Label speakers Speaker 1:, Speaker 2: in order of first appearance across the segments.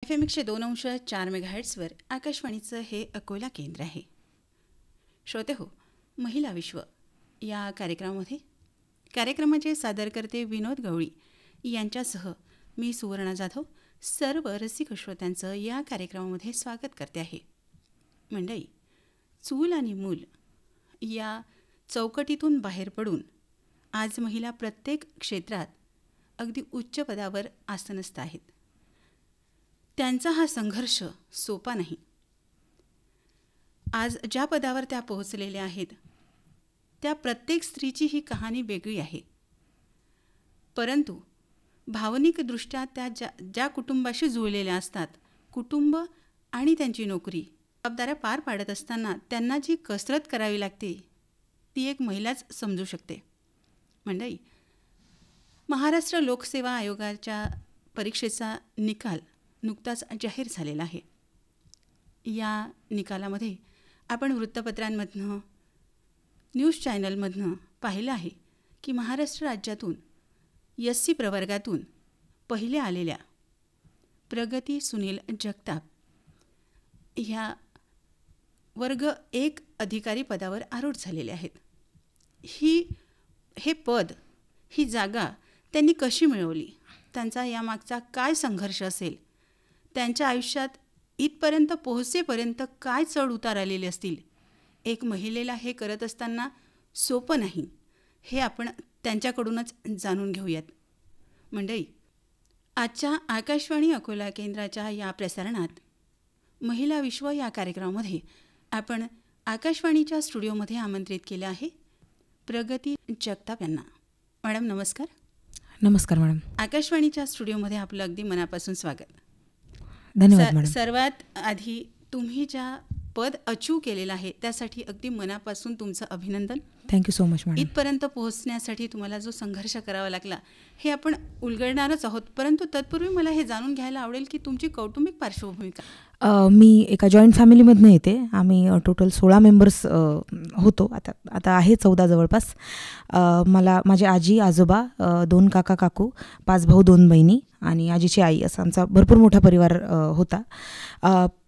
Speaker 1: FM 102.4 मेगाहर्ट्झवर आकाशवाणीचं हे अकोला केंद्र आहे. श्रोते हो, महिला विश्व या कार्यक्रमाचे सादरकर्ते विनोद गवळी यांच्यासह मी सुवर्णा जाधव सर्व रसिक श्रोत्यांचं या कार्यक्रमामध्ये स्वागत करते आहे. मंडळी, चूल आणि मूल या चौकटीतून बाहेर पडून आज महिला प्रत्येक क्षेत्रात अगदी उच्च पदावर आसनस्थ आहेत. त्यांचा हा संघर्ष सोपा नाही. आज ज्या पदावर त्या पोहोचलेल्या आहेत त्या प्रत्येक स्त्रीची ही कहाणी वेगळी आहे. परंतु भावनिकदृष्ट्या त्या ज्या कुटुंबाशी जुळलेल्या असतात, कुटुंब आणि त्यांची नोकरी जबाबदाऱ्या पार पाडत असताना त्यांना जी कसरत करावी लागते ती एक महिलाच समजू शकते. मंडळी, महाराष्ट्र लोकसेवा आयोगाच्या परीक्षेचा निकाल नुकताच जाहीर झालेला आहे. या निकालामध्ये आपण वृत्तपत्रांमधनं, न्यूज चॅनलमधनं पाहिलं आहे की महाराष्ट्र राज्यातून SC प्रवर्गातून पहिल्या आलेल्या प्रगती सुनील जगताप ह्या वर्ग 1 अधिकारी पदावर आरूढ झालेले आहेत. हे पद, ही जागा त्यांनी कशी मिळवली, त्यांचा यामागचा काय संघर्ष असेल, त्यांच्या आयुष्यात इथपर्यंत पोहोचेपर्यंत काय चढ उतार आलेले असतील, एक महिलेला हे करत असताना सोपं नाही, हे आपण त्यांच्याकडूनच जाणून घेऊयात. मंडळी, आजच्या आकाशवाणी अकोला केंद्राच्या या प्रसारणात महिला विश्व या कार्यक्रमामध्ये आपण आकाशवाणीच्या स्टुडिओमध्ये आमंत्रित केलं आहे प्रगती जगताप यांना. मॅडम नमस्कार.
Speaker 2: नमस्कार मॅडम.
Speaker 1: आकाशवाणीच्या स्टुडिओमध्ये आपलं अगदी मनापासून स्वागत.
Speaker 2: धन्यवाद मॅडम.
Speaker 1: सर्वात आधी तुम्ही ज्या पद अचीव केलेलं आहे त्यासाठी अगदी मनापासून तुमचं अभिनंदन.
Speaker 2: Thank you so much madam.
Speaker 1: इथपर्यंत पोहोचण्यासाठी तुम्हाला जो संघर्ष करावा लागला हे आपण उलगडणारच आहोत, परंतु तत्पूर्वी मला हे जाणून घ्यायला आवडेल की तुमची कौटुंबिक पार्श्वभूमी काय.
Speaker 2: मी एका जॉईंट फॅमिलीमधनं येते. आम्ही टोटल 16 मेंबर्स होतो. आता आहे 14 जवळपास. माझे आजी आजोबा, 2 काका काकू, 5 भाऊ 2 बहिणी आणि आजीची आई, असा आमचा भरपूर मोठा परिवार होता.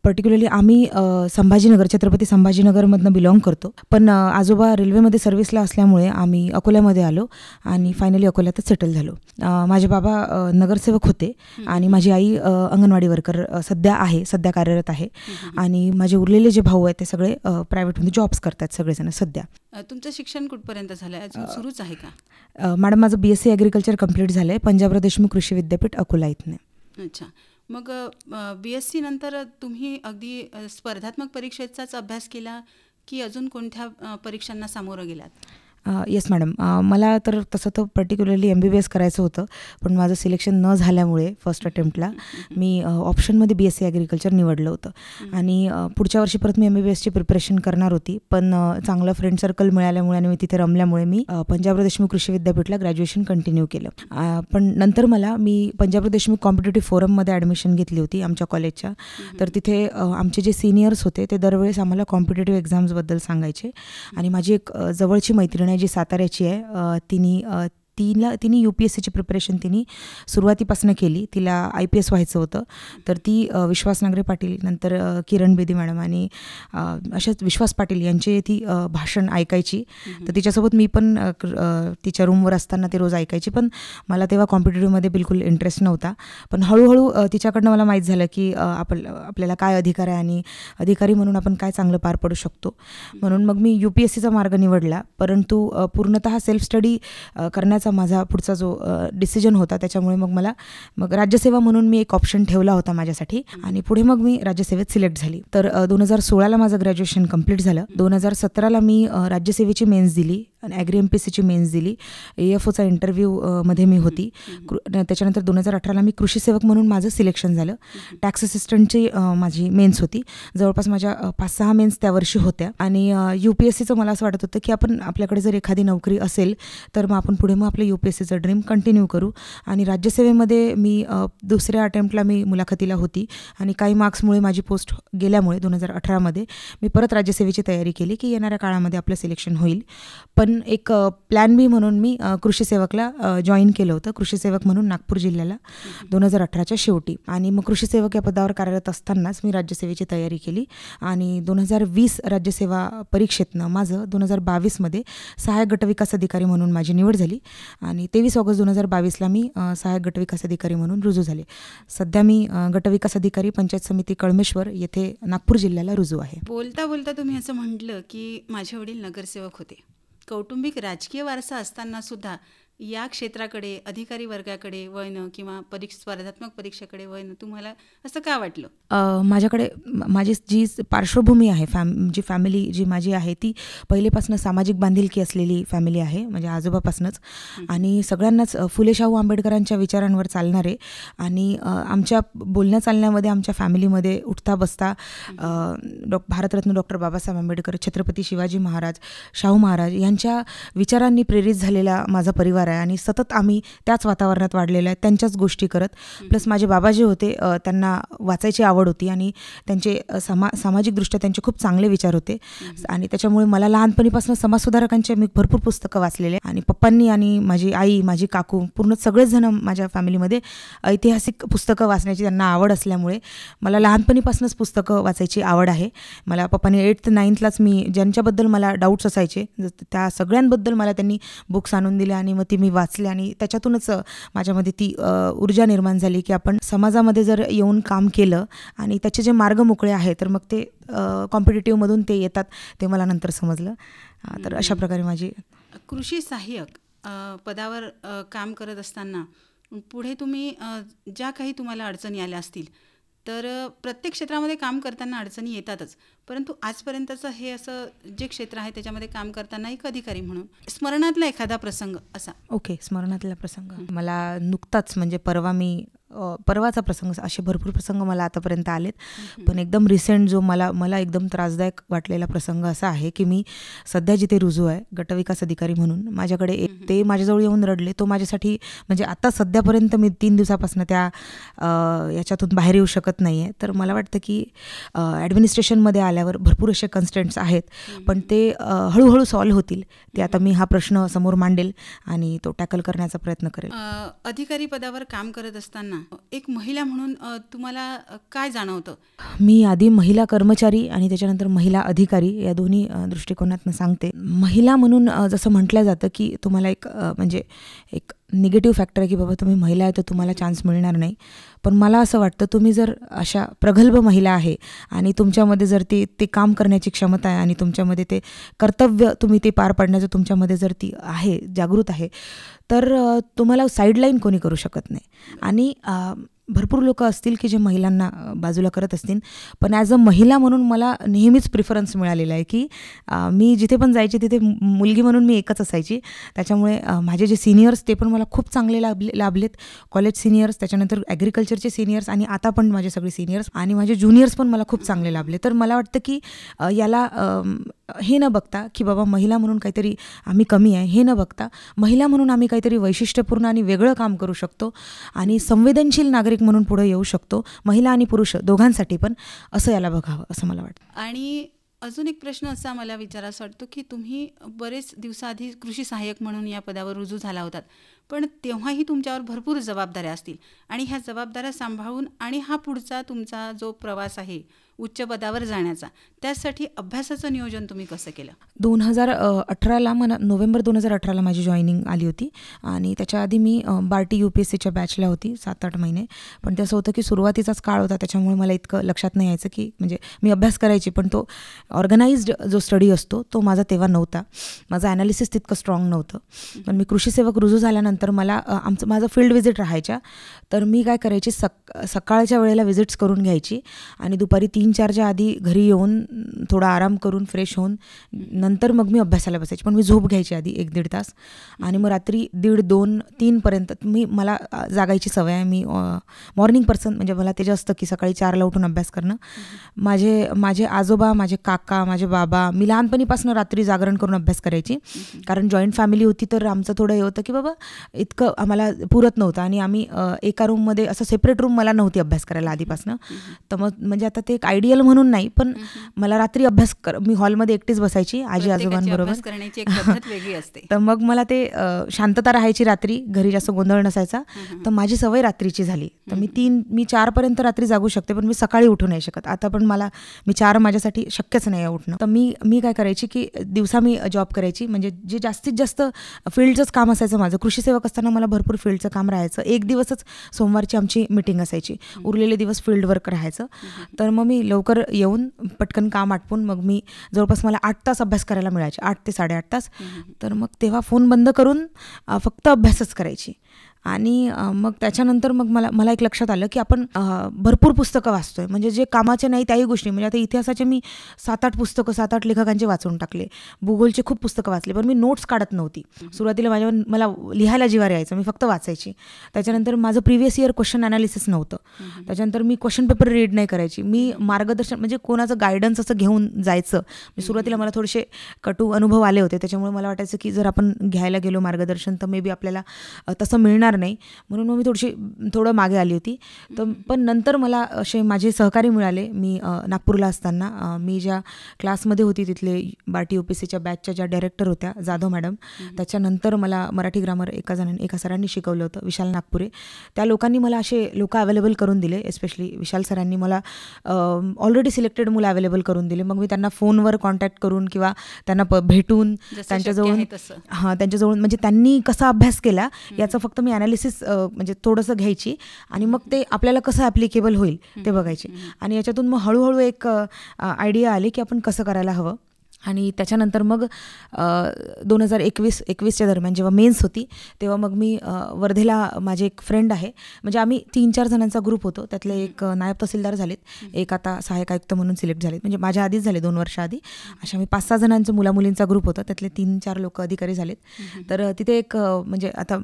Speaker 2: पर्टिक्युलरली आम्ही छत्रपती संभाजीनगरमधनं बिलॉंग करतो. पण आजोबा रेल्वेमध्ये सर्व्हिसला असल्यामुळे आम्ही अकोल्यामध्ये आलो आणि फायनली अकोल्यातच सेटल झालो. माझे बाबा नगरसेवक होते आणि माझी आई अंगणवाडी वर्कर सध्या कार्यरत आहे. आणि माझे उरलेले जे भाऊ आहेत ते सगळे प्रायव्हेटमध्ये जॉब्स करतात सगळेजण सध्या.
Speaker 1: तुमचं शिक्षण कुठपर्यंत झालं आहे, अजून सुरूच आहे का?
Speaker 2: मॅडम, माझं BSc ॲग्रिकल्चर कंप्लीट झालं आहे पंजाबराव देशमुख कृषी विद्यापीठ अकोला इथने.
Speaker 1: अच्छा. मग BSc नंतर तुम्ही अगदी स्पर्धात्मक परीक्षेचाच अभ्यास केला की अजून कोणत्या परीक्षांना सामोरं गेलात?
Speaker 2: Yes madam. मला तर तसं तर पर्टिक्युलरली MBBS करायचं होतं, पण माझं सिलेक्शन न झाल्यामुळे फर्स्ट अटेम्प्टला मी ऑप्शनमध्ये BSc ॲग्रिकल्चर निवडलं होतं. आणि पुढच्या वर्षी परत मी MBBSची प्रिपरेशन करणार होती, पण चांगलं फ्रेंड सर्कल मिळाल्यामुळे आणि मी तिथे रमल्यामुळे मी पंजाबराव देशमुख कृषी विद्यापीठला ग्रॅज्युएशन कंटिन्यू केलं. पण नंतर मी पंजाबराव देशमुख कॉम्पिटेटिव्ह फोरममध्ये ॲडमिशन घेतली होती आमच्या कॉलेजच्या. तर तिथे आमचे जे सिनियर्स होते ते दरवेळेस आम्हाला कॉम्पिटेटिव्ह एक्झाम्सबद्दल सांगायचे. आणि माझी एक जवळची मैत्रीण जी साताऱ्याची आहे, तिने UPSCची प्रिपरेशन तिने सुरुवातीपासून केली. तिला IPS व्हायचं होतं. तर ती विश्वास नांगरे पाटील, नंतर किरण बेदी मॅडम आणि अशाच विश्वास पाटील यांचे ती भाषण ऐकायची. तर तिच्यासोबत मी पण तिच्या रूमवर असताना ते रोज ऐकायची. पण मला तेव्हा कॉम्पिटेटिव्हमध्ये बिलकुल इंटरेस्ट नव्हता. पण हळूहळू तिच्याकडनं मला माहीत झालं की आपल्याला काय अधिकार आहे आणि अधिकारी म्हणून आपण काय चांगलं पार पडू शकतो. म्हणून मग मी UPSCचा मार्ग निवडला. परंतु पूर्णतः सेल्फ स्टडी करण्याचा माझा पुढचा जो डिसिजन होता, त्याच्यामुळे मला राज्यसेवा म्हणून मी एक ऑप्शन ठेवला होता माझ्यासाठी. आणि पुढे मग मी राज्यसेवेत सिलेक्ट झाली. तर 2016ला माझं ग्रॅज्युएशन कंप्लीट झालं. 2017ला मी राज्यसेवेची मेन्स दिली आणि MPSCची मेन्स दिली. AFOचा इंटरव्ह्यूमध्ये मी होती. त्याच्यानंतर 2018ला मी कृषी सेवक म्हणून माझं सिलेक्शन झालं. टॅक्स असिस्टंटची माझी मेन्स होती. जवळपास माझ्या 5-6 मेन्स त्या वर्षी होत्या. आणि UPSCचं मला असं वाटत होतं की आपल्याकडे जर एखादी नोकरी असेल तर मग आपण पुढे आपलं UPSCचं ड्रीम कंटिन्यू करू. आणि राज्यसेवेमध्ये मी दुसऱ्या अटेम्प्टला मी मुलाखतीला होती आणि काही मार्क्समुळे माझी पोस्ट गेल्यामुळे 2018मध्ये मी परत राज्यसेवेची तयारी केली की येणाऱ्या काळामध्ये आपलं सिलेक्शन होईल. पण पण एक प्लॅन बी म्हणून मी कृषी सेवकला जॉईन केलं होतं, कृषी सेवक म्हणून नागपूर जिल्ह्याला 2018च्या शेवटी. आणि मग कृषी सेवक या पदावर कार्यरत असतानाच मी राज्यसेवेची तयारी केली आणि 2020 राज्यसेवा परीक्षेतनं माझं 2022मध्ये सहाय्यक गटविकास अधिकारी म्हणून माझी निवड झाली आणि 23 ऑगस्ट 2022ला मी सहाय्यक गटविकास अधिकारी म्हणून रुजू झाले. सध्या मी गटविकास अधिकारी पंचायत समिती कळमेश्वर येथे नागपूर जिल्ह्याला रुजू आहे.
Speaker 1: बोलता बोलता तुम्ही असं म्हटलं की माझे वडील नगरसेवक होते. कौटुंबिक राजकीय वारसा असताना सुद्धा या क्षेत्राकडे, अधिकारी वर्गाकडे वळणं किंवा स्पर्धात्मक परीक्षेकडे वळणं तुम्हाला असं का वाटलं?
Speaker 2: माझ्याकडे माझी जी पार्श्वभूमी आहे, जी फॅमिली जी माझी आहे ती पहिलेपासून सामाजिक बांधिलकी असलेली फॅमिली आहे, म्हणजे आजोबापासूनच. आणि सगळ्यांनाच फुले शाहू आंबेडकरांच्या विचारांवर चालणारे आणि आमच्या बोलण्या चालण्यामध्ये आमच्या फॅमिलीमध्ये उठता बसता भारतरत्न डॉक्टर बाबासाहेब आंबेडकर, छत्रपती शिवाजी महाराज, शाहू महाराज यांच्या विचारांनी प्रेरित झालेला माझा परिवार आहे आणि सतत आम्ही त्याच वातावरणात वाढलेलं आहे, त्यांच्याच गोष्टी करत. प्लस माझे बाबा जे होते त्यांना वाचायची आवड होती आणि त्यांचे सामाजिकदृष्ट्या त्यांचे खूप चांगले विचार होते आणि त्याच्यामुळे मला लहानपणीपासून समाजसुधारकांचे मी भरपूर पुस्तकं वाचलेले आणि पप्पांनी आणि माझी आई, माझी काकू, पूर्ण सगळेच जण माझ्या फॅमिलीमध्ये ऐतिहासिक पुस्तकं वाचण्याची त्यांना आवड असल्यामुळे मला लहानपणीपासूनच पुस्तकं वाचायची आवड आहे. मला पप्पांनी 8th 9thलाच मी ज्यांच्याबद्दल मला डाऊट्स असायचे त्या सगळ्यांबद्दल मला त्यांनी बुक्स आणून दिले आणि मग ती मी वाचले आणि त्याच्यातूनच माझ्यामध्ये ती ऊर्जा निर्माण झाली की आपण समाजामध्ये जर येऊन काम केलं आणि त्याचे जे मार्ग मोकळे आहे तर मग ते कॉम्पिटिटिव्हमधून ते येतात, ते मला नंतर समजलं. तर अशा प्रकारे माझी
Speaker 1: कृषी सहाय्यक पदावर काम करत असताना पुढे तुम्ही ज्या काही तुम्हाला अडचणी आल्या असतील तर प्रत्येक क्षेत्रामध्ये काम करताना अडचणी येतातच, परंतु आजपर्यंतचं हे असं जे क्षेत्र आहे त्याच्यामध्ये काम करताना एक अधिकारी म्हणून स्मरणातला एखादा प्रसंग असा?
Speaker 2: ओके, स्मरणातला प्रसंग मला नुकताच म्हणजे परवाचा प्रसंग, असे भरपूर प्रसंग मला आतापर्यंत आलेत, पण एकदम रिसेंट जो मला एकदम त्रासदायक वाटलेला प्रसंग असा आहे की मी सध्या जिथे रुजू आहे गटविकास अधिकारी म्हणून, माझ्याकडे ते माझ्याजवळ येऊन रडले. तो माझ्यासाठी म्हणजे आता सध्यापर्यंत मी 3 दिवसापासून त्या याच्यातून बाहेर येऊ शकत नाही आहे. तर मला वाटतं की ॲडमिनिस्ट्रेशनमध्ये आल्यावर भरपूर असे कन्स्ट्रेंट्स आहेत, पण ते हळूहळू सॉल्व्ह होतील. ते आता मी हा प्रश्न समोर मांडेल आणि तो टॅकल करण्याचा प्रयत्न करेल.
Speaker 1: अधिकारी पदावर काम करत असताना एक महिला म्हणून तुम्हाला काय जाणवतं?
Speaker 2: मी आधी महिला कर्मचारी आणि त्याच्यानंतर महिला अधिकारी या दोन्ही दृष्टिकोनातून सांगते. महिला म्हणून जसं म्हटलं जातं की तुम्हाला म्हणजे एक निगेटिव्ह फॅक्टर आहे की बाबा तुम्ही महिला आहे तर तुम्हाला चान्स मिळणार नाही, पण मला असं वाटतं तुम्ही जर अशा प्रगल्भ महिला आहे आणि तुमच्यामध्ये जर ते काम करण्याची क्षमता आहे आणि तुमच्यामध्ये ते कर्तव्य तुम्ही ते पार पाडण्याचं तुमच्यामध्ये जर ती आहे, जागृत आहे, तर तुम्हाला साईडलाईन कोणी करू शकत नाही. आणि भरपूर लोक असतील की जे महिलांना बाजूला करत असतील, पण ॲज अ महिला म्हणून मला नेहमीच प्रिफरन्स मिळालेला आहे की मी जिथे पण जायचे तिथे मुलगी म्हणून मी एकच असायची. त्याच्यामुळे माझे जे सिनियर्स ते पण मला खूप चांगले लाभलेत, कॉलेज सिनियर्स, त्याच्यानंतर ॲग्रिकल्चरचे सिनियर्स आणि आता पण माझे सगळे सिनियर्स आणि माझे ज्युनियर्स पण मला खूप चांगले लाभले. तर मला वाटतं की याला हे न बघता की बाबा महिला म्हणून काहीतरी आम्ही कमी आहे, हे न बघता महिला म्हणून आम्ही काहीतरी वैशिष्ट्यपूर्ण आणि वेगळं काम करू शकतो आणि संवेदनशील नागरिक म्हणून पुढे येऊ शकतो, महिला आणि पुरुष दोघांसाठी पण, असं याला बघावं असं मला वाटतं.
Speaker 1: आणि अजून एक प्रश्न असा मला विचारायचा वाटतो की तुम्ही बरेच दिवसाआधी कृषी सहाय्यक म्हणून या पदावर रुजू झाला होतात, पण तेव्हाही तुमच्यावर भरपूर जबाबदाऱ्या असतील आणि ह्या जबाबदाऱ्या सांभाळून आणि हा पुढचा तुमचा जो प्रवास आहे उच्च पदावर जाण्याचा, त्यासाठी अभ्यासाचं नियोजन तुम्ही कसं केलं?
Speaker 2: 2018ला नोव्हेंबर 2018ला माझी जॉईनिंग आली होती आणि त्याच्या आधी मी बार्टी UPSCच्या बॅचला होती 7-8 महिने. पण ते असं होतं की सुरुवातीचाच काळ होता, त्याच्यामुळे मला इतकं लक्षात नाही यायचं की म्हणजे मी अभ्यास करायची, पण तो ऑर्गनाइज्ड जो स्टडी असतो तो माझा तेव्हा नव्हता, माझं ॲनालिसिस तितकं स्ट्रॉंग नव्हतं. पण मी कृषी सेवक रुजू झाल्यानंतर मला माझं फील्ड व्हिजिट राहायच्या, तर मी काय करायची सकाळच्या वेळेला व्हिजिट्स करून घ्यायची आणि दुपारी 3-4च्या आधी घरी येऊन थोडा आराम करून फ्रेश होऊन नंतर मग मी अभ्यासाला बसायची. पण मी झोप घ्यायची आधी 1-1.5 तास आणि मग रात्री 1:30, 2, 3पर्यंत मला जागायची सवय आहे. मी मॉर्निंग पर्सन, म्हणजे मला ते जास्त की सकाळी 4ला उठून अभ्यास करणं. माझे आजोबा, माझे काका, माझे बाबा, मी लहानपणीपासून रात्री जागरण करून अभ्यास करायची, कारण जॉईंट फॅमिली होती तर आमचं थोडं हे होतं की बाबा इतकं आम्हाला पुरत नव्हतं आणि आम्ही एका रूममध्ये असं सेपरेट रूम मला नव्हती अभ्यास करायला आधीपासून. तर मग म्हणजे आता ते एक आयडियल म्हणून नाही, पण मला रात्री मी हॉलमध्ये एकटीच बसायची आजी आजोबांबरोबर. तर मग मला ते शांतता राहायची रात्री, घरी जास्त गोंधळ नसायचा. तर माझी सवय रात्रीची झाली. तर मी 4पर्यंत रात्री जागू शकते, पण मी सकाळी उठू नाही शकत. आता पण मी 4 माझ्यासाठी शक्यच नाही आहे उठणं. तर मी काय करायची की दिवसा मी जॉब करायची, म्हणजे जे जास्तीत जास्त फील्डचंच काम असायचं माझं. कृषी सेवक असताना मला भरपूर फील्डचं काम राहायचं. एक दिवसच सोमवारची आमची मीटिंग असायची, उरलेले दिवस फील्ड वर्क राहायचं. तर मग मी लवकर येऊन पटकन काम आटपून मग मी जवळपास मला 8 तास अभ्यास करायला मिळायचे, 8 ते 8.5 तास. तर मग तेव्हा फोन बंद करून फक्त अभ्यासच करायची. आणि मग त्याच्यानंतर मग मला एक लक्षात आलं की आपण भरपूर पुस्तकं वाचतोय, म्हणजे जे कामाचे नाही त्याही गोष्टी. म्हणजे आता इतिहासाचे मी 7-8 पुस्तकं 7-8 लेखकांचे वाचून टाकले, भूगोलचे खूप पुस्तकं वाचले, पण मी नोट्स काढत नव्हती. सुरुवातीला मला लिहायला जिवार यायचं, मी फक्त वाचायची. त्याच्यानंतर माझं प्रिव्हियस इयर क्वेश्चन ॲनालिसिस नव्हतं. त्याच्यानंतर मी क्वेश्चन पेपर रीड नाही करायची. मी मार्गदर्शन म्हणजे कोणाचं गायडन्स असं घेऊन जायचं. सुरुवातीला मला थोडेसे कटू अनुभव आले होते, त्याच्यामुळे मला वाटायचं की जर आपण घ्यायला गेलो मार्गदर्शन तर मे बी आपल्याला तसं मिळणार नाही, म्हणून मग मी थोडं मागे आली होती. तर पण नंतर मला असे माझे सहकारी मिळाले. मी नागपूरला असताना मी ज्या क्लासमध्ये होती तिथले बार्टी UPSCच्या बॅचच्या ज्या डायरेक्टर होत्या जाधव मॅडम, त्याच्यानंतर मला मराठी ग्रामर एका सरांनी शिकवलं होतं, विशाल नागपुरे. त्या लोकांनी मला असे लोक अवेलेबल करून दिले. एस्पेशली विशाल सरांनी मला ऑलरेडी सिलेक्टेड मुलं अवेलेबल करून दिले. मग मी त्यांना फोनवर कॉन्टॅक्ट करून किंवा त्यांना भेटून त्यांच्याजवळ म्हणजे त्यांनी कसा अभ्यास केला याचं फक्त मी ॲनालिसिस म्हणजे थोडंसं घ्यायची आणि मग ते आपल्याला कसं ॲप्लिकेबल होईल ते बघायचे. आणि याच्यातून मग हळूहळू एक आयडिया आली की आपण कसं करायला हवं. आणि त्याच्यानंतर मग 2021च्या दरम्यान जेव्हा मेन्स होती तेव्हा मग मी वर्धेला माझे एक फ्रेंड आहे, म्हणजे आम्ही 3-4 जणांचा ग्रुप होतो. त्यातले एक नायब तहसीलदार झालेत, एक आता सहाय्यक आयुक्त म्हणून सिलेक्ट झालेत, म्हणजे माझ्या आधीच झाले 2 वर्ष आधी. अशा मी 5-6 जणांचं मुलामुलींचा ग्रुप होता, त्यातले 3-4 लोक अधिकारी झालेत. तर तिथे एक म्हणजे आता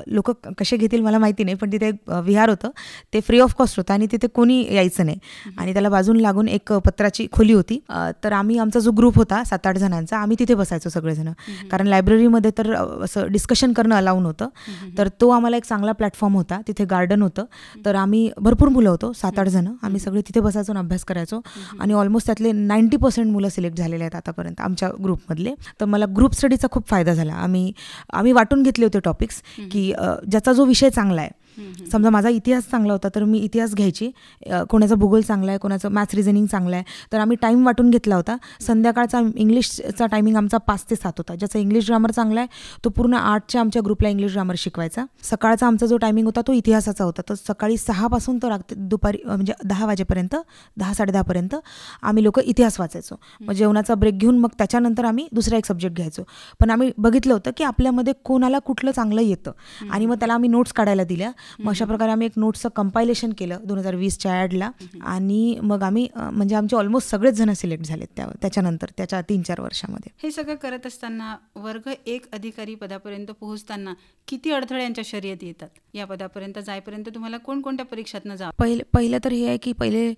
Speaker 2: लोक कसे घेतील मला माहिती नाही, पण तिथे एक विहार होतं, ते फ्री ऑफ कॉस्ट होतं आणि तिथे कोणी यायचं नाही. आणि त्याला बाजून लागून एक पत्राची खोली होती. तर आमचा जो ग्रुप होता 7-8 जणांचा, आम्ही तिथे बसायचो सगळेजण, कारण लायब्ररीमध्ये तर असं डिस्कशन करणं अलाउड नव्हतं. तर तो आम्हाला एक चांगला प्लॅटफॉर्म होता. तिथे गार्डन होतं, तर आम्ही भरपूर मुलं होतो, 7-8 जण. आम्ही सगळे तिथे बसायचो आणि अभ्यास करायचो. आणि ऑलमोस्ट त्यातले 90% मुलं सिलेक्ट झालेले आहेत आतापर्यंत आमच्या ग्रुपमधले. तर मला ग्रुप स्टडीचा खूप फायदा झाला. आम्ही वाटून घेतले होते टॉपिक्स की ज्याचा जो विषय चांगला आहे. समजा माझा इतिहास चांगला होता तर मी इतिहास घ्यायची, कोणाचा भूगोल चांगला आहे, कोणाचं मॅथ्स रिझनिंग चांगलं आहे. तर आम्ही टाईम वाटून घेतला होता. संध्याकाळचा इंग्लिशचा टायमिंग आमचा 5 ते 7 होता. ज्याचा इंग्लिश ग्रामर चांगला आहे तो पूर्ण 8च्या आमच्या ग्रुपला इंग्लिश ग्रामर शिकवायचा. सकाळचा आमचा जो टायमिंग होता तो इतिहासाचा होता. तर सकाळी 6 पासून तर दुपारी म्हणजे 10 वाजेपर्यंत 10-10:30 पर्यंत आम्ही लोक इतिहास वाचायचो. मग जेवणाचा ब्रेक घेऊन मग त्याच्यानंतर आम्ही दुसरा एक सब्जेक्ट घ्यायचो. पण आम्ही बघितलं होतं की आपल्यामध्ये कोणाला कुठलं चांगलं येतं आणि मग त्याला आम्ही नोट्स काढायला दिल्या. मग अशा प्रकारे आम्ही एक नोट्सचं कंपायलेशन केलं 2020च्या ॲडला. आणि मग आम्ही म्हणजे आमचे ऑलमोस्ट सगळेच जण सिलेक्ट झालेत त्याच्यानंतर त्याच्या 3-4 वर्षामध्ये.
Speaker 1: हे सगळं करत असताना वर्ग 1 अधिकारी पदापर्यंत पोहोचताना किती अडथळ्यांच्या शर्यती येतात? या पदापर्यंत जायपर्यंत तुम्हाला कोणकोणत्या परीक्षातनं जा?
Speaker 2: पहिलं तर हे आहे की पहिले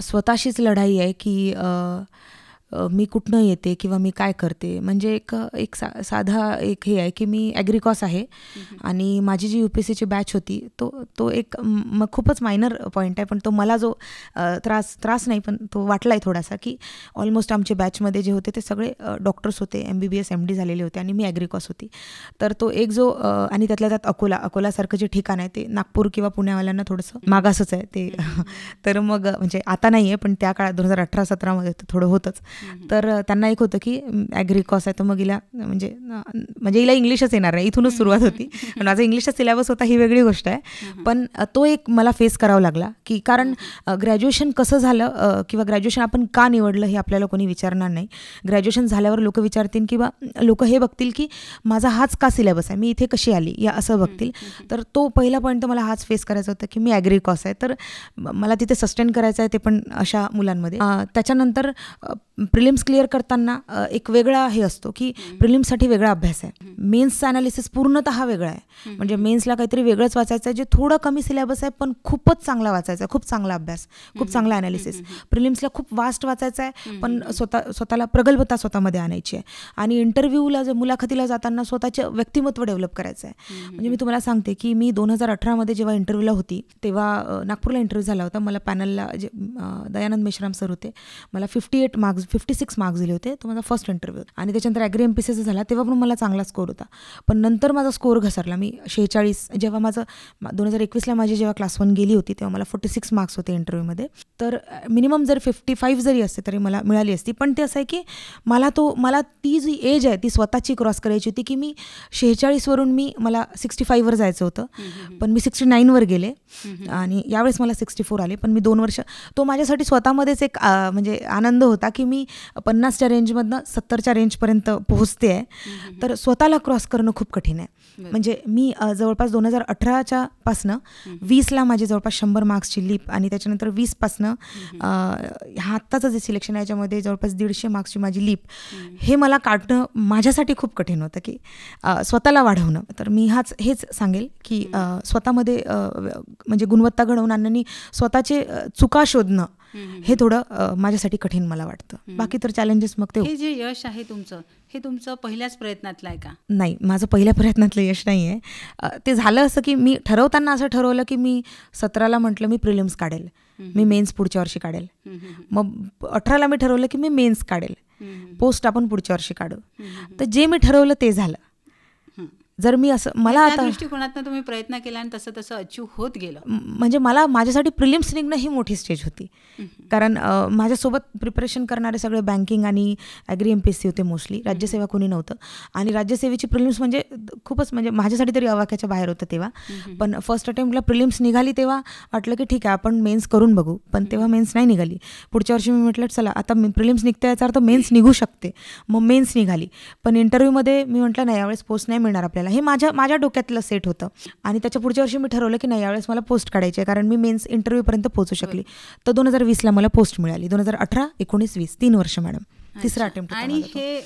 Speaker 2: स्वतःशीच लढाई आहे की मी कुठनं येते किंवा मी काय करते. म्हणजे एक साधा एक हे आहे की मी ॲग्रिकॉस आहे आणि माझी जी UPSCची बॅच होती तो एक खूपच मायनर पॉईंट आहे, पण तो मला जो त्रास नाही पण तो वाटला आहे थोडासा, की ऑलमोस्ट आमच्या बॅचमध्ये जे होते ते सगळे डॉक्टर्स होते, MBBS MD झालेले होते आणि मी ॲग्रिकॉस होती. तर तो एक जो आणि त्यातल्या त्यात अकोलासारखं जे ठिकाण आहे ते नागपूर किंवा पुण्यावाल्यांना थोडंसं मागासच आहे ते. तर मग म्हणजे आता नाही आहे पण त्या काळात 2018-17 थोडं होतंच. तर त्यांना एक होतं की ॲग्रिकॉस आहे तर मग हिला म्हणजे हिला इंग्लिशच येणार नाही, इथूनच सुरुवात होती. माझा इंग्लिशचा सिलेबस होता ही वेगळी गोष्ट आहे, पण तो एक मला फेस करावा लागला की कारण ग्रॅज्युएशन कसं झालं किंवा ग्रॅज्युएशन आपण का निवडलं हे आपल्याला कोणी विचारणार नाही. ग्रॅज्युएशन झाल्यावर लोक विचारतील किंवा लोक हे बघतील की माझा हाच का सिलेबस आहे, मी इथे कशी आली या असं बघतील. तर तो पहिला पॉईंट तर मला हाच फेस करायचा होता की मी ॲग्रिकॉस आहे, तर मला तिथे सस्टेन करायचं आहे ते पण अशा मुलांमध्ये. त्याच्यानंतर प्रिलिम्स क्लिअर करताना एक वेगळा हे असतो की प्रिलिम्ससाठी वेगळा अभ्यास आहे, मेन्सचा ॲनालिसिस पूर्णतः वेगळा आहे. म्हणजे मेन्सला काहीतरी वेगळंच वाचायचं आहे, जे थोडं कमी सिलेबस आहे पण खूपच चांगला वाचायचा आहे, खूप चांगला अभ्यास, खूप चांगला ॲनालिसिस. प्रिलिम्सला खूप वास्ट वाचायचं आहे पण स्वतःला प्रगल्भता स्वतःमध्ये आणायची आहे. आणि इंटरव्ह्यूला मुलाखतीला जाताना स्वतःचं व्यक्तिमत्व डेव्हलप करायचं आहे. म्हणजे मी तुम्हाला सांगते की मी 2018 जेव्हा इंटरव्ह्यूला होती तेव्हा नागपूरला इंटरव्ह्यू झाला होता. मला पॅनलला जे दयानंद मेश्राम सर होते, मला 56 मार्क्स दिले होते. तो माझा फर्स्ट इंटरव्ह्यू. आणि त्याच्यानंतर ॲग्री MPCचा झाला तेव्हा पण मला चांगला स्कोर होता. पण नंतर माझा स्कोर घसरला. मी 46, जेव्हा माझं 2021ला माझी जेव्हा क्लास 1 गेली होती तेव्हा मला 46 मार्क्स होते इंटरव्ह्यूमध्ये. तर मिनिमम जर 55 जरी असते तरी मला मिळाली असती. पण ते असं आहे की मला ती जी एज आहे ती स्वतःची क्रॉस करायची होती की मी 46वरून मला 65वर जायचं होतं, पण मी 69वर गेले आणि यावेळेस मला 64 आले. पण मी 2 वर्ष तो माझ्यासाठी स्वतःमध्येच एक म्हणजे आनंद होता की मी 50च्या रेंजमधनं 70च्या रेंजपर्यंत पोहोचते आहे. तर स्वतःला क्रॉस करणं खूप कठीण आहे. म्हणजे मी जवळपास 2018च्या पासनं 20ला माझी जवळपास 100 मार्क्सची लीप आणि त्याच्यानंतर 20पासनं आत्ताचं जे सिलेक्शन आहे याच्यामध्ये जवळपास 150 मार्क्सची माझी लीप, हे मला काढणं माझ्यासाठी खूप कठीण होतं की स्वतःला वाढवणं. तर मी हेच सांगेल की स्वतःमध्ये म्हणजे गुणवत्ता घडवून आणणं, स्वतःचे चुका शोधणं हे थोडं माझ्यासाठी कठीण मला वाटतं. बाकी तर चॅलेंजेस मग
Speaker 1: हे जे यश आहे तुमचं, हे तुमचं पहिल्याच प्रयत्नातलं आहे का?
Speaker 2: नाही, माझं पहिल्या प्रयत्नातलं यश नाही आहे. ते झालं असं की मी ठरवताना असं ठरवलं की मी 17ला म्हटलं मी प्रिलिम्स काढेल, मी मेन्स पुढच्या वर्षी काढेल. मग 18ला मी ठरवलं की मी मेन्स काढेल, पोस्ट आपण पुढच्या वर्षी काढू. तर जे मी ठरवलं ते झालं. जर मी असं मला आता
Speaker 1: दृष्टिकोनातून तुम्ही प्रयत्न केला आणि तसं तसं अचीव होत गेलं.
Speaker 2: म्हणजे माझ्यासाठी प्रिलिम्स निघणं ही मोठी स्टेज होती. कारण माझ्यासोबत प्रिपरेशन करणारे सगळे बँकिंग आणि ॲग्री MPSC होते मोस्टली, राज्यसेवा कोणी नव्हतं. आणि राज्यसेवेची प्रिलिम्स म्हणजे खूपच म्हणजे माझ्यासाठी तरी अवाक्याच्या बाहेर होतं तेव्हा. पण फर्स्ट अटेम्प्टला प्रिलिम्स निघाली तेव्हा वाटलं की ठीक आहे आपण मेन्स करून बघू. पण तेव्हा मेन्स नाही निघाली. पुढच्या वर्षी मी म्हटलं चला आता प्रिलिम्स निघते याचा अर्थ मेन्स निघू शकते. मग मेन्स निघाली. पण इंटरव्ह्यूमध्ये मी म्हटलं नाही यावेळेस पोस्ट नाही मिळणार आपल्याला, हे माझ्या डोक्यातलं सेट होतं. आणि त्याच्या पुढच्या वर्षी मी ठरवलं की नाही यावेळेस मला पोस्ट काढायची आहे, कारण मी मेन्स इंटरव्ह्यूपर्यंत पोहोचू शकली. तर 2020ला मला पोस्ट मिळाली. 2018, 19, 20 3 वर्ष मॅडम. तिसरा अटेम्प्ट.
Speaker 1: आणि हे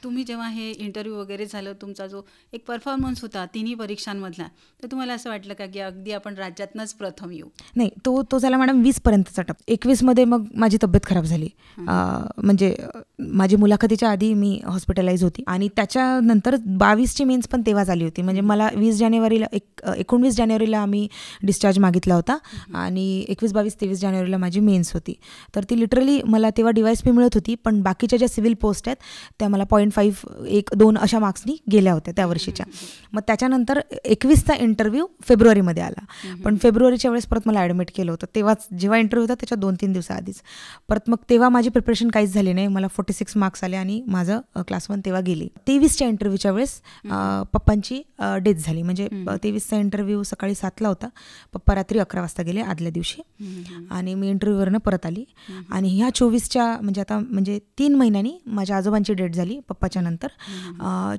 Speaker 1: तुम्ही जेव्हा हे इंटरव्ह्यू वगैरे झालं, तुमचा जो एक परफॉर्मन्स होता तिन्ही परीक्षांमधला, तर तुम्हाला असं वाटलं का की अगदी आपण राज्यातनंच प्रथम येऊ?
Speaker 2: नाही, तो झाला मॅडम 20पर्यंतचा टप्पा. 21मध्ये मग माझी तब्येत खराब झाली. म्हणजे माझी मुलाखतीच्या आधी मी हॉस्पिटलाइज होती आणि त्याच्यानंतर 22ची मेन्स पण तेव्हा झाली होती. म्हणजे मला 19 जानेवारीला आम्ही डिस्चार्ज मागितला होता आणि 21, 22, 23 जानेवारीला माझी मेन्स होती. तर ती लिटरली मला तेव्हा DYSP मिळत होती, पण बाकीच्या ज्या सिव्हिल पोस्ट आहेत त्या मला 0.5, 1, 2 अशा मार्क्सनी गेल्या होत्या त्या वर्षीच्या. मग त्याच्यानंतर 21चा इंटरव्ह्यू फेब्रुवारीमध्ये आला. पण फेब्रुवारीच्या वेळेस परत मला ॲडमिट केलं होतं. तेव्हाच जेव्हा इंटरव्ह्यू होता त्याच्या 2-3 दिवसाआधीच परत मग तेव्हा माझी प्रिपरेशन काहीच झाली नाही. मला 46 मार्क्स आले आणि माझं क्लास 1 तेव्हा गेली. 23च्या इंटरव्ह्यूच्या वेळेस पप्पांची डेथ झाली. म्हणजे 23चा इंटरव्ह्यू सकाळी 7ला होता, पप्पा रात्री 11 वाजता गेले आदल्या दिवशी आणि मी इंटरव्ह्यूवरनं परत आली. आणि ह्या 24च्या म्हणजे 3 महिन्यांनी माझ्या आजोबांची डेथ झाली पप्पाच्या नंतर.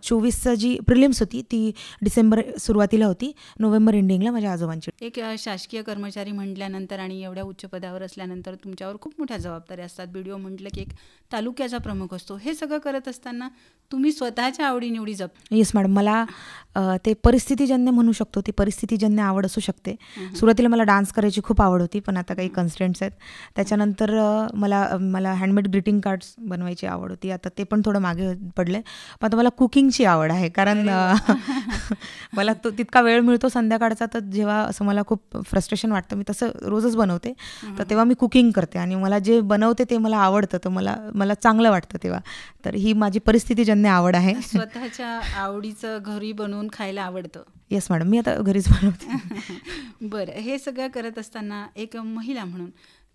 Speaker 2: 24चं जी प्रिलिम्स होती ती डिसेंबर सुरुवातीला होती, नोव्हेंबर एंडिंगला माझ्या आजोबांची.
Speaker 1: एक शासकीय कर्मचारी म्हटल्यानंतर आणि एवढ्या उच्च पदावर असल्यानंतर तुमच्यावर खूप मोठ्या जबाबदाऱ्या असतात. BDO म्हटलं की एक तालुक्याचा प्रमुख असतो. हे सगळं करत असताना तुम्ही स्वतःच्या आवडीनिवडी
Speaker 2: येस मॅडम, मला ते परिस्थितीजन्य म्हणू शकतो, ती परिस्थितीजन्य आवड असू शकते. सुरुवातीला मला डान्स करायची खूप आवड होती, पण आता काही कन्स्ट्रेंट्स आहेत. त्याच्यानंतर मला हँडमेड ग्रीटिंग कार्ड्स बनवायची आवड होती, आता ते पण थोडं मागे पडले. पण आता मला कुकिंगची आवड आहे, कारण मला तो तितका वेळ मिळतो संध्याकाळचा, तर जेव्हा असं मला खूप फ्रस्ट्रेशन वाटतं, मी तसं रोजच बनवते, तर तेव्हा मी कुकिंग करते आणि मला जे बनवते ते मला आवडतं, तर मला चांगलं वाटतं तेव्हा. तर ही माझी परिस्थितीजन्य आवड आहे.
Speaker 1: स्वतःच्या आवडीचं घरी बनवून खायला आवडतं?
Speaker 2: येस मॅडम, मी आता घरीच बनवते.
Speaker 1: बरं, हे सगळं करत असताना एक महिला म्हणून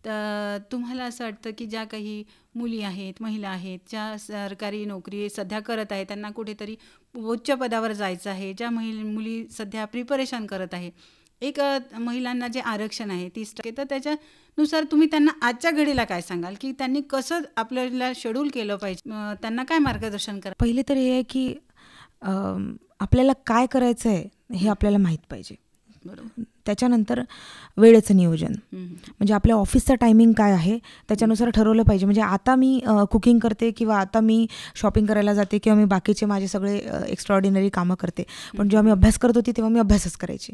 Speaker 1: तर तुम्हाला असं वाटतं की ज्या काही मुली आहेत, महिला आहेत, ज्या सरकारी नोकरी सध्या करत आहेत, त्यांना कुठेतरी उच्च पदावर जायचं आहे, ज्या मुली सध्या प्रिपरेशन करत आहे, एक महिलांना जे आरक्षण आहे 30%, तर त्याच्यानुसार तुम्ही त्यांना आजच्या घडीला काय सांगाल की त्यांनी कसं आपल्याला शेड्यूल केलं पाहिजे, त्यांना काय मार्गदर्शन करा?
Speaker 2: पहिले तर हे आहे की आपल्याला काय करायचं आहे हे आपल्याला माहीत पाहिजे.
Speaker 1: बरोबर.
Speaker 2: त्याच्यानंतर वेळेचं नियोजन, म्हणजे आपल्या ऑफिसचं टायमिंग काय आहे त्याच्यानुसार ठरवलं पाहिजे. म्हणजे आता मी कुकिंग करते किंवा आता मी शॉपिंग करायला जाते किंवा मी बाकीचे माझे सगळे एक्स्ट्राऑर्डिनरी कामं करते, पण जेव्हा मी अभ्यास करत होती तेव्हा मी अभ्यासच करायची.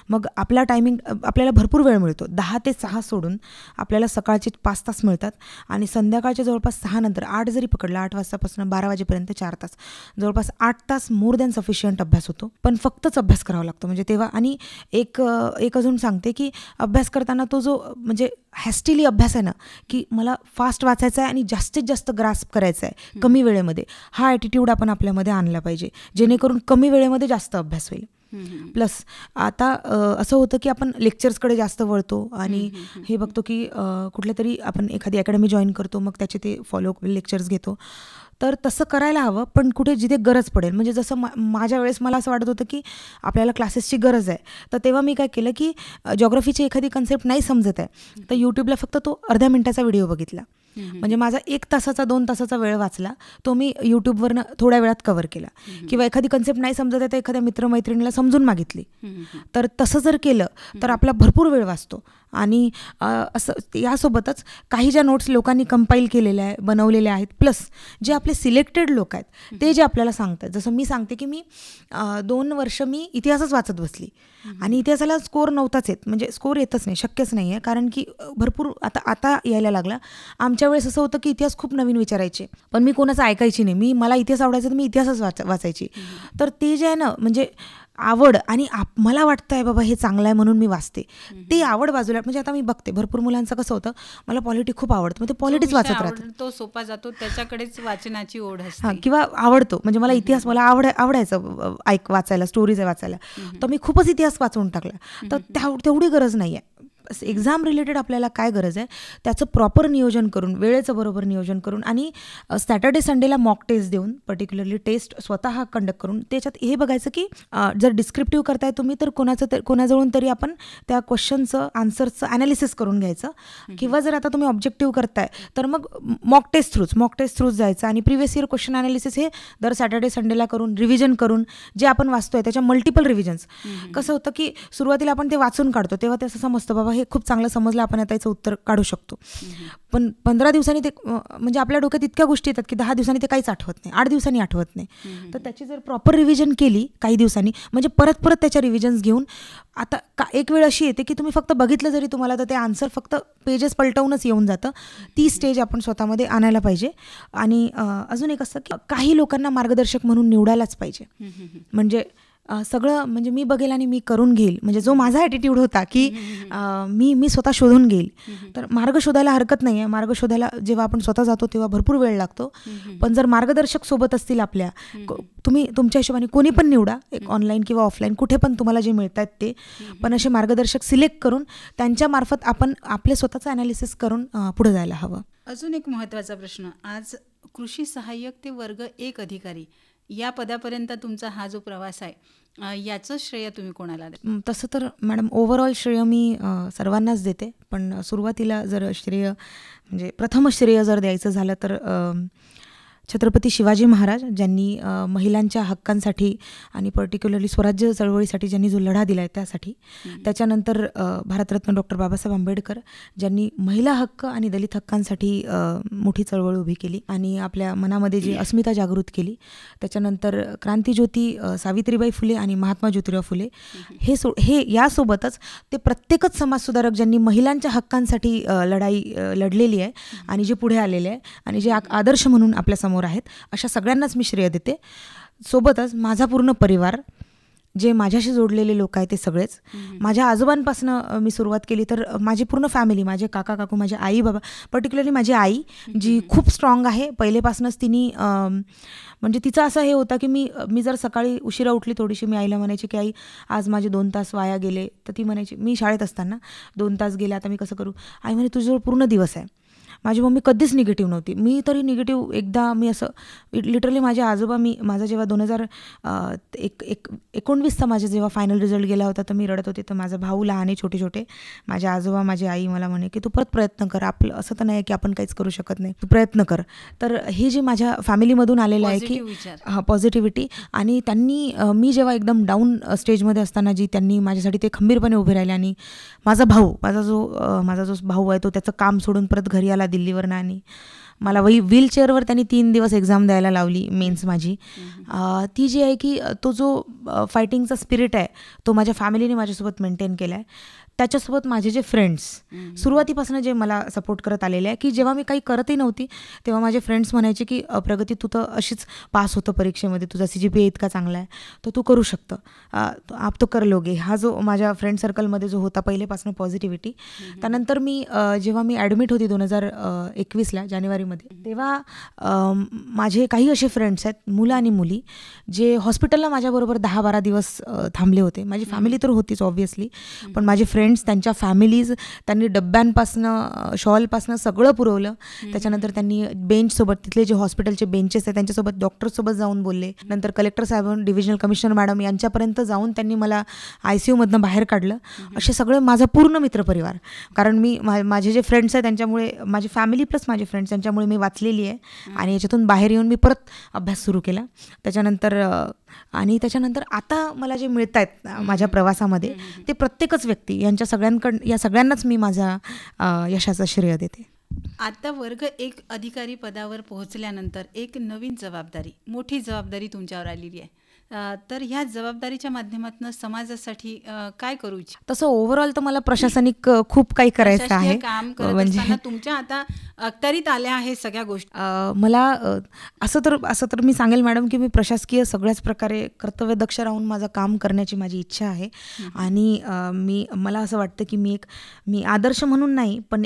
Speaker 2: मग आपला टायमिंग, आपल्याला भरपूर वेळ मिळतो. 10 ते 6 सोडून आपल्याला सकाळचे 5 तास मिळतात आणि संध्याकाळच्या जवळपास 6 नंतर 8 जरी पकडला, 8 वाजतापासून 12 वाजेपर्यंत 4 तास, जवळपास 8 तास मोर दॅन सफिशियंट अभ्यास होतो. पण फक्तच अभ्यास करावा लागतो. म्हणजे तेव्हा आणि एक अजून सांगते की अभ्यास करताना तो जो म्हणजे हॅस्टिली अभ्यास आहे ना, की मला फास्ट वाचायचा आहे आणि जास्तीत जास्त ग्रास्प करायचा आहे कमी वेळेमध्ये, हा ॲटिट्यूड आपण आपल्यामध्ये आणला पाहिजे, जेणेकरून कमी वेळेमध्ये जास्त अभ्यास होईल. प्लस आता असं होतं की आपण लेक्चर्सकडे जास्त वळतो आणि हे बघतो की कुठल्या तरी आपण एखादी अकॅडमी जॉईन करतो, मग त्याचे ते फॉलो लेक्चर्स घेतो. तर तसं करायला हवं, पण कुठे जिथे गरज पडेल. म्हणजे जसं माझ्या वेळेस मला असं वाटत होतं की आपल्याला क्लासेसची गरज आहे, तर तेव्हा मी काय केलं की जॉग्रफीची एखादी कन्सेप्ट नाही समजत आहे तर यूट्यूबला फक्त तो अर्ध्या मिनिटाचा व्हिडिओ बघितला. म्हणजे माझा 1 तासाचा 2 तासाचा वेळ वाचला, तो मी यूट्यूबवरनं थोड्या वेळात कव्हर केला. किंवा एखादी कन्सेप्ट नाही समजत आहे तर एखाद्या मित्रमैत्रिणीला समजून मागितली. तर तसं जर केलं तर आपला भरपूर वेळ वाचतो. आणि असं यासोबतच काही ज्या नोट्स लोकांनी कंपाईल केलेल्या आहे, बनवलेल्या आहेत, प्लस जे आपले सिलेक्टेड लोक आहेत ते जे आपल्याला सांगतात. जसं मी सांगते की मी 2 वर्ष मी इतिहासच वाचत बसली आणि इतिहासाला स्कोर नव्हताच येत, म्हणजे स्कोर येतच नाही, शक्यच नाही आहे. कारण की भरपूर आता यायला लागला. आमच्या वेळेस असं होतं की इतिहास खूप नवीन विचारायचे, पण मी कोणाचं ऐकायची नाही. मला इतिहास आवडायचा तर मी इतिहासच वाचायची. तर ते जे आहे ना, म्हणजे आवड आणि मला वाटतं आहे बाबा हे चांगलं आहे म्हणून मी वाचते, ती आवड बाजूला. म्हणजे आता मी बघते भरपूर मुलांचं कसं होतं, मला पॉलिटी खूप आवडतं, मग ते पॉलिटिक्स वाचत राहतं,
Speaker 1: तो सोपा जातो, त्याच्याकडेच वाचनाची ओढ असते.
Speaker 2: हां, किंवा आवडतो, म्हणजे मला इतिहास मला आवडायचं वाचायला, स्टोरीज वाचायला, तर मी खूपच इतिहास वाचून टाकला. तर तेवढी गरज नाही आहे. एक्झाम रिलेटेड आपल्याला काय गरज आहे त्याचं प्रॉपर नियोजन करून, वेळेचं बरोबर नियोजन करून आणि सॅटर्डे संडेला मॉक टेस्ट देऊन, पर्टिक्युलरली टेस्ट स्वतः कंडक्ट करून, त्याच्यात हे बघायचं की जर डिस्क्रिप्टिव्ह करताय तुम्ही तर कोणाजवळून तरी आपण त्या क्वेश्चनचं आन्सरचं ॲनालिसिस करून घ्यायचं. किंवा जर आता तुम्ही ऑब्जेक्टिव्ह करताय तर मग मॉक टेस्ट थ्रूच जायचं आणि प्रिव्हियस इयर क्वेश्चन ॲनालिसिस हे दर सॅटर्डे संडेला करून, रिव्हिजन करून, जे आपण वाचतोय त्याच्या मल्टिपल रिव्हिजन्स. कसं होतं की सुरुवातीला आपण ते वाचून काढतो तेव्हा ते असं समजतं बाबा हे खूप चांगलं समजलं, आपण आता याचं उत्तर काढू शकतो. पण 15 दिवसांनी ते, म्हणजे आपल्या डोक्यात इतक्या गोष्टी येतात की 10 दिवसांनी ते काहीच आठवत नाही, 8 दिवसांनी आठवत नाही. तर त्याची जर प्रॉपर रिव्हिजन केली काही दिवसांनी, म्हणजे परत त्याच्या रिव्हिजन्स घेऊन, आता एक वेळ अशी येते की तुम्ही फक्त बघितलं जरी तुम्हाला तर ते आन्सर फक्त पेजेस पलटवूनच येऊन जातं. ती स्टेज आपण स्वतःमध्ये आणायला पाहिजे. आणि अजून एक असतं की काही लोकांना मार्गदर्शक म्हणून निवडायलाच पाहिजे. म्हणजे सगळं म्हणजे मी बघेल आणि मी करून घेईल, म्हणजे जो माझा ॲटिट्यूड होता की मी स्वतः शोधून घेईल, तर मार्ग शोधायला हरकत नाही आहे. मार्ग शोधायला जेव्हा आपण स्वतः जातो तेव्हा भरपूर वेळ लागतो. पण जर मार्गदर्शक सोबत असतील आपल्या, तुम्ही तुमच्या हिशोबाने कोणी पण निवडा, एक ऑनलाईन किंवा ऑफलाईन कुठे पण तुम्हाला जे मिळतात ते, पण असे मार्गदर्शक सिलेक्ट करून त्यांच्यामार्फत आपण आपले स्वतःचं ॲनालिसिस करून पुढे जायला हवं.
Speaker 1: अजून एक महत्त्वाचा प्रश्न, आज कृषी सहाय्यक ते वर्ग 1 अधिकारी या पदापर्यंत तुमचा हा जो प्रवास आहे, याचं श्रेय तुम्ही कोणाला द्या?
Speaker 2: तसं तर मॅडम ओव्हरऑल श्रेय मी सर्वांनाच देते, पण सुरुवातीला जर श्रेय म्हणजे प्रथम श्रेय जर द्यायचं झालं तर छत्रपती शिवाजी महाराज, ज्यांनी महिलांच्या हक्कांसाठी आणि पर्टिक्युलरली स्वराज्य चळवळीसाठी ज्यांनी जो लढा दिला आहे त्यासाठी. त्याच्यानंतर भारतरत्न डॉक्टर बाबासाहेब आंबेडकर, ज्यांनी महिला हक्क आणि दलित हक्कांसाठी मोठी चळवळ उभी केली आणि आपल्या मनामध्ये जी अस्मिता जागृत केली. त्याच्यानंतर क्रांतिज्योती सावित्रीबाई फुले आणि महात्मा ज्योतिराव फुले, हे यासोबतच ते प्रत्येकच समाजसुधारक ज्यांनी महिलांच्या हक्कांसाठी लढाई लढलेली आहे आणि जे पुढे आलेले आहे आणि जे आदर्श म्हणून आपल्यासमोर आहेत, अशा सगळ्यांनाच मी श्रेय देते. सोबतच माझा पूर्ण परिवार, जे माझ्याशी जोडलेले लोक आहेत ते सगळेच, माझ्या आजोबांपासून मी सुरुवात केली तर माझी पूर्ण फॅमिली, माझे काका काकू, माझे आई बाबा, पर्टिक्युलरली माझी आई जी खूप स्ट्रॉंग आहे. पहिलेपासूनच तिने म्हणजे तिचं असं हे होतं की मी जर सकाळी उशिरा उठली थोडीशी, मी आईला म्हणायची की आई आज माझे 2 तास वाया गेले, तर ती म्हणायची, मी शाळेत असताना 2 तास गेले आता मी कसं करू, आई म्हणे तुझ्याजवळ पूर्ण दिवस आहे. माझी मम्मी कधीच निगेटिव्ह नव्हती. मी तरी निगेटिव्ह एकदा मी असं लिटरली माझे आजोबा माझा जेव्हा 2019चा माझा जेव्हा फायनल रिझल्ट गेला होता तर मी रडत होते. तर माझा भाऊ लहान छोटे छोटे माझे आजोबा माझी आई मला म्हणे की तू परत प्रयत्न कर, आपलं असं तर नाही की आपण काहीच करू शकत नाही, तू प्रयत्न कर. तर हे जे माझ्या फॅमिलीमधून आलेलं आहे की पॉझिटिव्हिटी, आणि त्यांनी मी जेव्हा एकदम डाऊन स्टेजमध्ये असताना त्यांनी माझ्यासाठी ते खंबीरपणे उभे राहिले. आणि माझा जो भाऊ आहे तो त्याचं काम सोडून परत घरी आला दिल्लीवरनं, आणि मला व्हीलचेअरवर त्यांनी 3 दिवस एक्झाम द्यायला लावली मेन्स माझी. ती जी आहे की तो जो फायटिंगचा स्पिरिट आहे तो माझ्या फॅमिलीने माझ्यासोबत मेंटेन केला आहे. त्याच्यासोबत माझे जे फ्रेंड्स सुरुवातीपासून जे मला सपोर्ट करत आलेले आहे, की जेव्हा मी काही करतही नव्हती तेव्हा माझे फ्रेंड्स म्हणायचे की प्रगती तू तर अशीच पास होतं परीक्षेमध्ये, तुझा CGPA इतका चांगला आहे तर तू करू शकतं, आप तो कर लोगे. हा जो माझ्या फ्रेंड सर्कलमध्ये जो होता पहिलेपासून पॉझिटिव्हिटी. त्यानंतर जेव्हा मी ॲडमिट होती 2021ला जानेवारीमध्ये, तेव्हा माझे काही असे फ्रेंड्स आहेत मुलं आणि मुली जे हॉस्पिटलला माझ्याबरोबर 10-12 दिवस थांबले होते. माझी फॅमिली तर होतीच ऑब्व्हियसली, पण माझे फ्रेंड्स त्यांच्या फॅमिलीज त्यांनी डब्यांपासनं शॉलपासनं सगळं पुरवलं. त्याच्यानंतर त्यांनी बेंचसोबत तिथले जे हॉस्पिटलचे बेंचेस आहेत त्यांच्यासोबत डॉक्टरसोबत जाऊन बोलले. नंतर कलेक्टर साहेब, डिव्हिजनल कमिशनर मॅडम यांच्यापर्यंत जाऊन त्यांनी मला ICUमधनं बाहेर काढलं. असे सगळे माझा पूर्ण मित्रपरिवार, कारण मी माझे जे फ्रेंड्स आहेत त्यांच्यामुळे, माझी फॅमिली प्लस माझे फ्रेंड्स त्यांच्यामुळे मी वाचलेली आहे. आणि याच्यातून बाहेर येऊन मी परत अभ्यास सुरू केला. त्याच्यानंतर आता मला जे मिळत आहेत माझ्या प्रवासामध्ये ते प्रत्येकच व्यक्ती या सगळ्यांनाच मी माझा यशाचं श्रेय देते.
Speaker 1: आता वर्ग 1 अधिकारी पदावर पोहोचल्यानंतर एक नवीन जबाबदारी, मोठी जबाबदारी तुमच्यावर आलेली आहे. तर ह्या जबाबदारीच्या माध्यमातून समाजासाठी काय करू इच्छिता?
Speaker 2: तसं ओव्हरऑल तर मला प्रशासनिक खूप काही करायचं आहे.
Speaker 1: काम करत असताना तुमच्या आता अखत्यारीत आल्या आहे सगळ्या गोष्टी.
Speaker 2: मला असं तर मी सांगेल मॅडम की मी प्रशासकीय सगळ्याच प्रकारे कर्तव्यदक्ष राहून माझं काम करण्याची माझी इच्छा आहे. आणि मला असं वाटतं की मी आदर्श म्हणून नाही, पण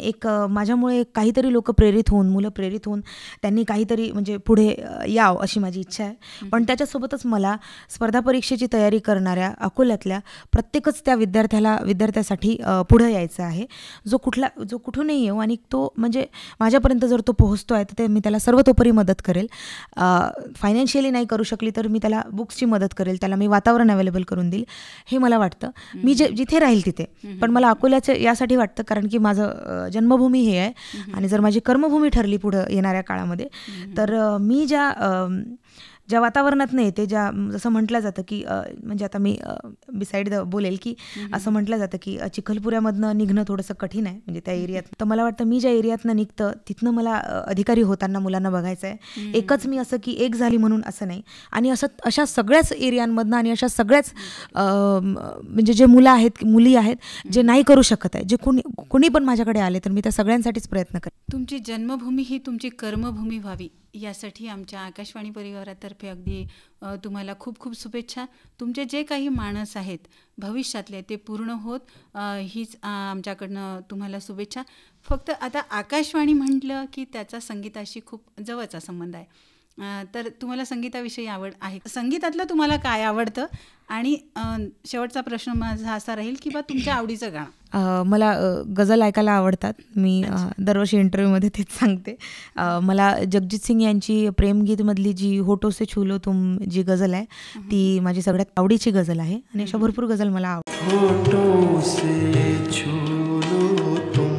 Speaker 2: माझ्यामुळे काहीतरी लोक प्रेरित होऊन, मुलं प्रेरित होऊन त्यांनी काहीतरी म्हणजे पुढे यावं अशी माझी इच्छा आहे. पण त्याच्यासोबतच मला स्पर्धा परीक्षेची तयारी करणाऱ्या अकोल्यातल्या प्रत्येकच त्या विद्यार्थ्यासाठी पुढे यायचं आहे, जो कुठूनही येऊ आणि तो म्हणजे माझ्यापर्यंत जर तो पोहोचतो आहे तर मी त्याला सर्वतोपरी मदत करेल. फायनान्शियली नाही करू शकली तर मी त्याला बुक्सची मदत करेल, त्याला मी वातावरण अवेलेबल करून देईल, हे मला वाटतं. मी जिथे राहील तिथे, पण मला अकोल्याचं यासाठी वाटतं कारण की माझं जन्मभूमी हे आहे आणि जर माझी कर्मभूमी ठरली पुढं येणाऱ्या काळामध्ये तर मी ज्या वातावरणात नाही येते, जसं म्हटलं जातं की म्हणजे आता मी बिसाईड बोलेल की असं म्हटलं जातं की चिखलपुऱ्यामधनं निघणं थोडंसं कठीण आहे म्हणजे त्या एरियात. तर मला वाटतं मी ज्या एरियातनं निघतं तिथनं मला अधिकारी होताना मुलांना बघायचं आहे. एकच मी असं की एक झाली म्हणून असं नाही. आणि अशा सगळ्याच एरियांमधनं आणि अशा सगळ्याच म्हणजे जे मुली आहेत जे नाही करू शकत आहे, जे कोणी पण माझ्याकडे आले तर मी त्या सगळ्यांसाठीच प्रयत्न करेन.
Speaker 1: तुमची जन्मभूमी ही तुमची कर्मभूमी व्हावी यासाठी आमच्या आकाशवाणी परिवारातर्फे अगदी तुम्हाला खूप खूप शुभेच्छा. तुमचे जे काही मानस आहेत भविष्यातले ते पूर्ण होत हीच आमच्याकडनं तुम्हाला शुभेच्छा. फक्त आता आकाशवाणी म्हटलं की त्याचा संगीताशी खूप जवळचा संबंध आहे. तर तुम्हाला संगीताविषयी आवड आहे, संगीतातलं तुम्हाला काय आवडतं? आणि शेवटचा प्रश्न माझा असा राहील की बा तुमच्या आवडीचं गाणं.
Speaker 2: मला गझल ऐकायला आवडतात. मी दरवर्षी इंटरव्ह्यूमध्ये तेच सांगते. मला जगजीत सिंग यांची प्रेमगीतमधली जी होठो से छू लो तुम जी गझल आहे ती माझी सगळ्यात आवडीची गझल आहे आणि अशा भरपूर गझल मला आवडतात.
Speaker 3: होठो से छू लो तुम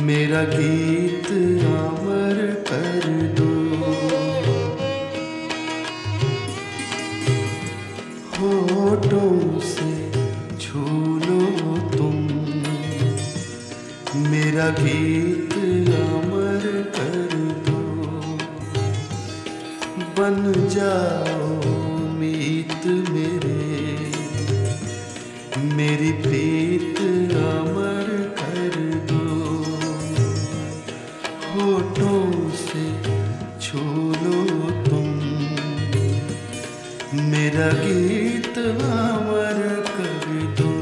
Speaker 3: मेरा गीत अमर कर दो, होठों से छू लो तुम मेरा गीत अमर कर दो, बन जाओ मीत मेरी प्रीत अमर कर दो, होठों से छू लो तुम मेरा गीत अमर कर दो.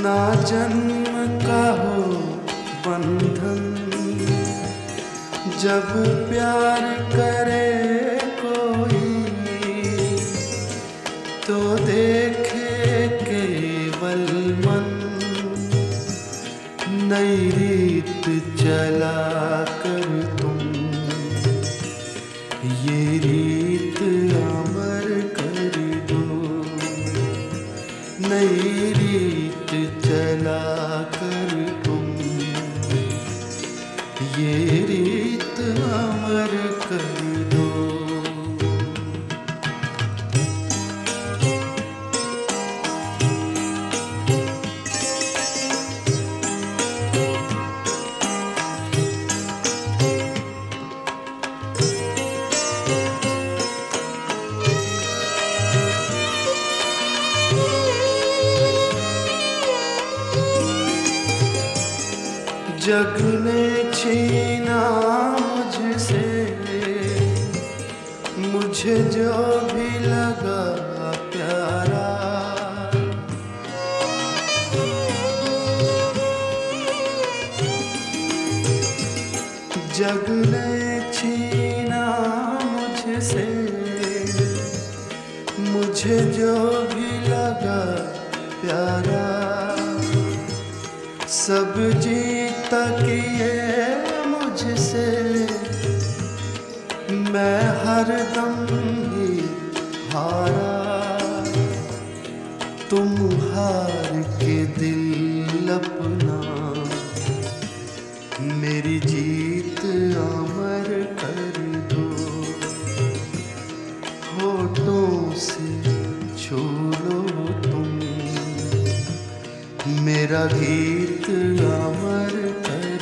Speaker 3: ना जन्म का हो बंधन, जब प्यार करे कोई तो देखे केवल मन। नई रीत चला कर तुम ये रीत अमर कर दो। नई रीत चला कर तुम ये रीत अमर कर दो। जग ने छीना मुझसे मुझे जो भी लगा प्यारा। जग ने छीना मुझसे मुझे जो भी लगा प्यारा। सब जीता किए मुझसे मैं हरदम ही हारा। तुम हार के दिल अपना मेरी जीत अमर कर दो। होठों से छू लो तुम मेरा गीत अमर कर